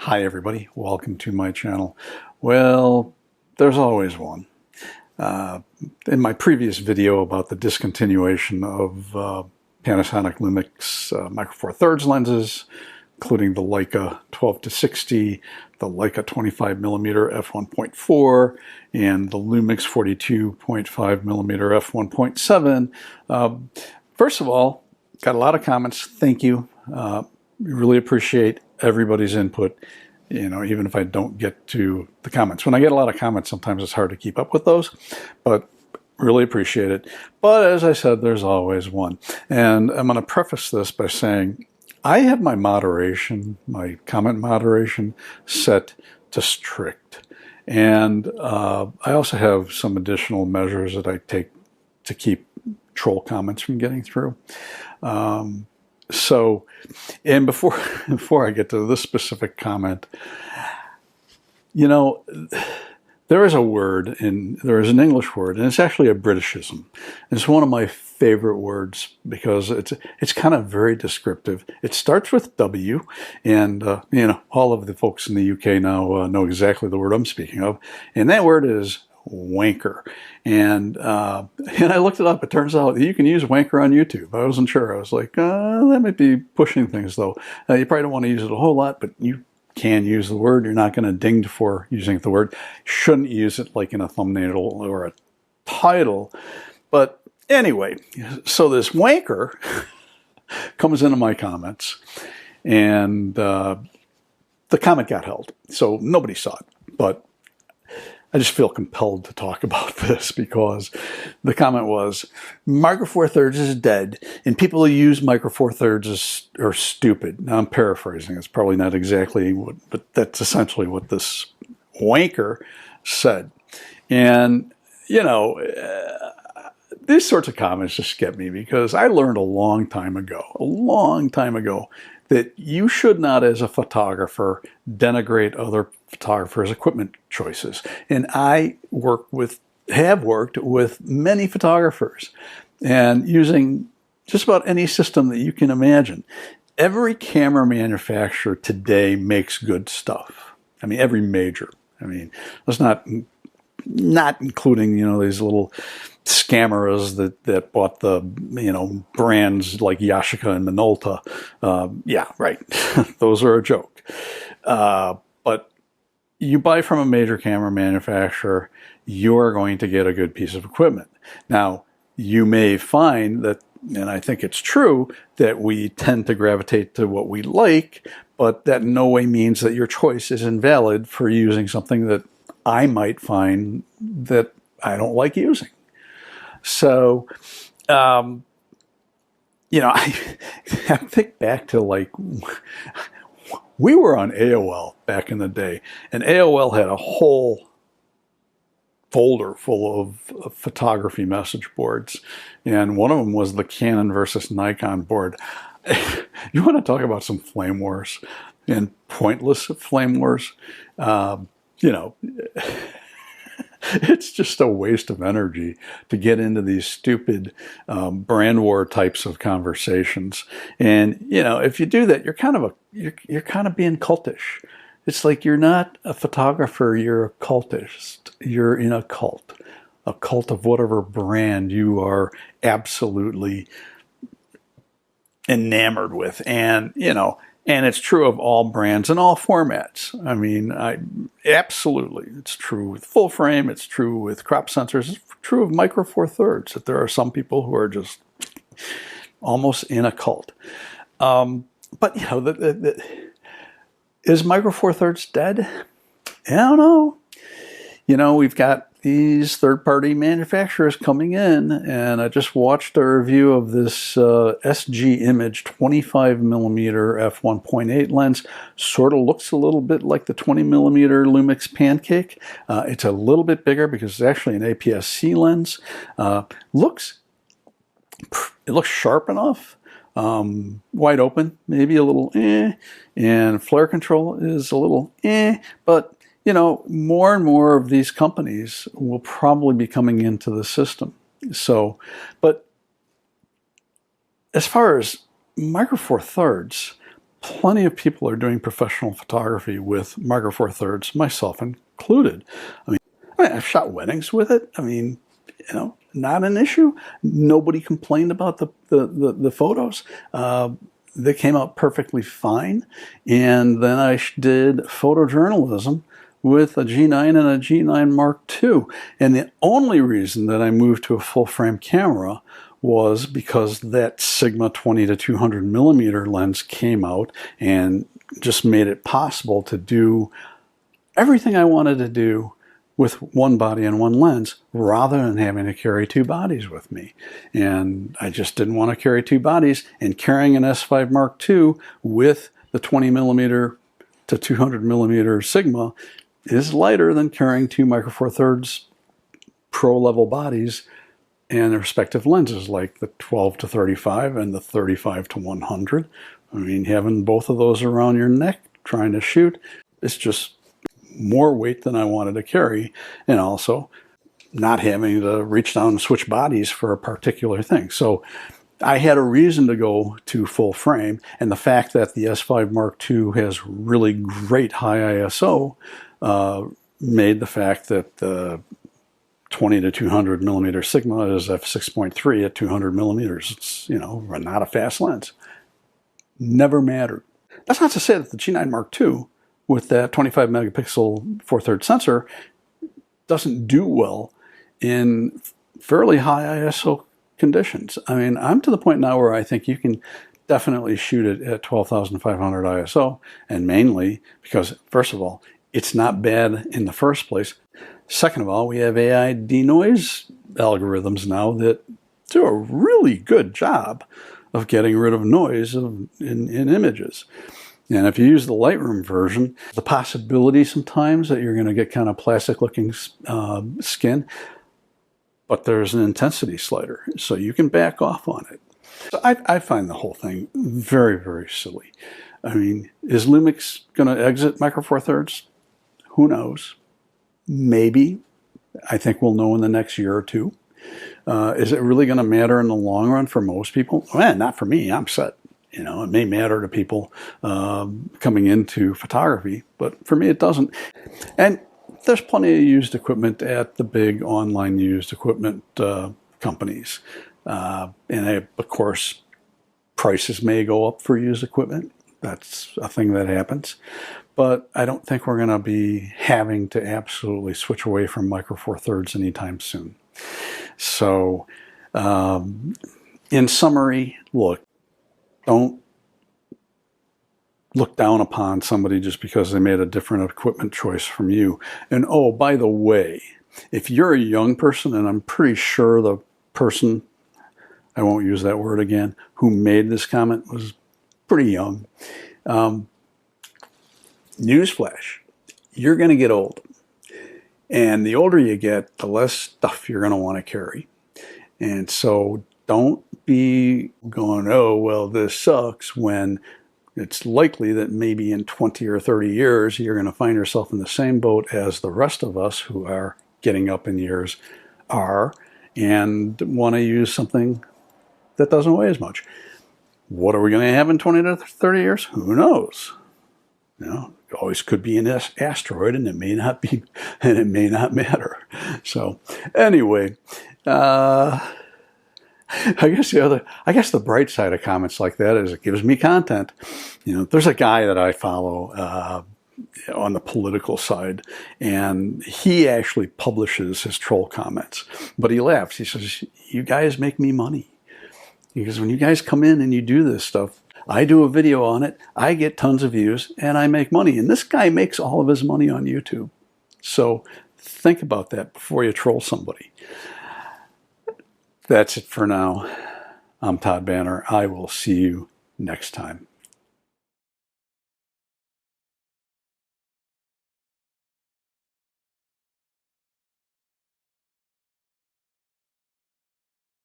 Hi everybody, welcome to my channel. Well, there's always one. In my previous video about the discontinuation of Panasonic Lumix Micro Four Thirds lenses, including the Leica 12-60, the Leica 25mm f1.4, and the Lumix 42.5mm f1.7. First of all, got a lot of comments. Thank you. Really appreciate everybody's input, even if I don't get to the comments. When I get a lot of comments, sometimes it's hard to keep up with those, but really appreciate it. But as I said, there's always one. And I'm going to preface this by saying I have my moderation, my comment moderation set to strict. And I also have some additional measures that I take to keep troll comments from getting through. And before I get to this specific comment, there is an English word, and it's actually a Britishism. It's one of my favorite words because it's kind of very descriptive. It starts with W, and all of the folks in the UK now know exactly the word I'm speaking of, and that word is wanker. And I looked it up. It turns out you can use wanker on YouTube. I wasn't sure. I was like, that might be pushing things, though. You probably don't want to use it a whole lot, but you can use the word. You're not going to dinged for using the word. Shouldn't use it like in a thumbnail or a title. But anyway, so this wanker comes into my comments, and the comment got held. So nobody saw it, but I just feel compelled to talk about this because the comment was, Micro Four Thirds is dead, and people who use Micro Four Thirds are stupid. Now, I'm paraphrasing. It's probably not exactly but that's essentially what this wanker said. And, these sorts of comments just get me because I learned a long time ago, that you should not, as a photographer, denigrate other photographers' equipment choices. And I have worked with many photographers, and using just about any system that you can imagine. Every camera manufacturer today makes good stuff. I mean, every major. I mean, let's not including, these little scammers that bought the, brands like Yashica and Minolta. Yeah, right. Those are a joke. But you buy from a major camera manufacturer, you're going to get a good piece of equipment. Now, you may find that, and I think it's true, that we tend to gravitate to what we like, but that in no way means that your choice is invalid for using something that I might find that I don't like using. So, I think back to we were on AOL back in the day, and AOL had a whole folder full of photography message boards, and one of them was the Canon versus Nikon board. You want to talk about some flame wars and pointless flame wars? It's just a waste of energy to get into these stupid brand war types of conversations. And if you do that, you're kind of being cultish. It's like you're not a photographer, you're a cultist. You're in a cult of whatever brand you are absolutely enamored with. And and it's true of all brands and all formats. I mean, absolutely. It's true with full frame. It's true with crop sensors. It's true of Micro Four Thirds, that there are some people who are just almost in a cult. But, is Micro Four Thirds dead? I don't know. We've got these third-party manufacturers coming in, and I just watched a review of this SG Image 25mm f1.8 lens. Sort of looks a little bit like the 20mm Lumix Pancake. It's a little bit bigger because it's actually an APS-C lens. It looks sharp enough. Wide open, maybe a little and flare control is a little but more and more of these companies will probably be coming into the system. So, but as far as Micro Four Thirds, plenty of people are doing professional photography with Micro Four Thirds, myself included. I mean, I've shot weddings with it. I mean, you know, not an issue. Nobody complained about the photos. They came out perfectly fine. And then I did photojournalism with a G9 and a G9 Mark II. And the only reason that I moved to a full frame camera was because that Sigma 20 to 200 millimeter lens came out and just made it possible to do everything I wanted to do with one body and one lens, rather than having to carry two bodies with me. And I just didn't want to carry two bodies, and carrying an S5 Mark II with the 20 millimeter to 200 millimeter Sigma is lighter than carrying two Micro Four Thirds pro level bodies and their respective lenses, like the 12 to 35 and the 35 to 100. I mean, having both of those around your neck trying to shoot, it's just more weight than I wanted to carry, and also not having to reach down and switch bodies for a particular thing. So I had a reason to go to full frame, and the fact that the S5 Mark II has really great high ISO made the fact that the 20 to 200 millimeter Sigma is f6.3 at 200 millimeters. It's, you know, not a fast lens. Never mattered. That's not to say that the G9 Mark II with that 25 megapixel 4/3 sensor doesn't do well in fairly high ISO conditions. I mean, I'm to the point now where I think you can definitely shoot it at 12,500 ISO, and mainly because, first of all, it's not bad in the first place. Second of all, we have AI denoise algorithms now that do a really good job of getting rid of noise in images. And if you use the Lightroom version, the possibility sometimes that you're going to get kind of plastic-looking skin, but there's an intensity slider, so you can back off on it. So I find the whole thing very, very silly. I mean, is Lumix going to exit Micro Four Thirds? Who knows? Maybe. I think we'll know in the next year or two. Is it really going to matter in the long run for most people? Well, not for me. I'm set. You know, it may matter to people coming into photography, but for me it doesn't. And there's plenty of used equipment at the big online used equipment companies. And of course, prices may go up for used equipment. That's a thing that happens. But I don't think we're going to be having to absolutely switch away from Micro Four Thirds anytime soon. So, in summary, look, don't look down upon somebody just because they made a different equipment choice from you. And oh, by the way, if you're a young person, and I'm pretty sure the person, I won't use that word again, who made this comment was pretty young. Newsflash, you're going to get old. And the older you get, the less stuff you're going to want to carry. And so don't be going, oh, well, this sucks, when it's likely that maybe in 20 or 30 years, you're going to find yourself in the same boat as the rest of us who are getting up in years are, and want to use something that doesn't weigh as much. What are we going to have in 20 to 30 years? Who knows? You know, it always could be an asteroid, and it may not be, and it may not matter. So anyway, I guess the bright side of comments like that is it gives me content. You know, there's a guy that I follow on the political side, and he actually publishes his troll comments, but he laughs. He says, "You guys make me money." Because when you guys come in and you do this stuff, I do a video on it, I get tons of views, and I make money. And this guy makes all of his money on YouTube. So think about that before you troll somebody. That's it for now. I'm Todd Banner. I will see you next time.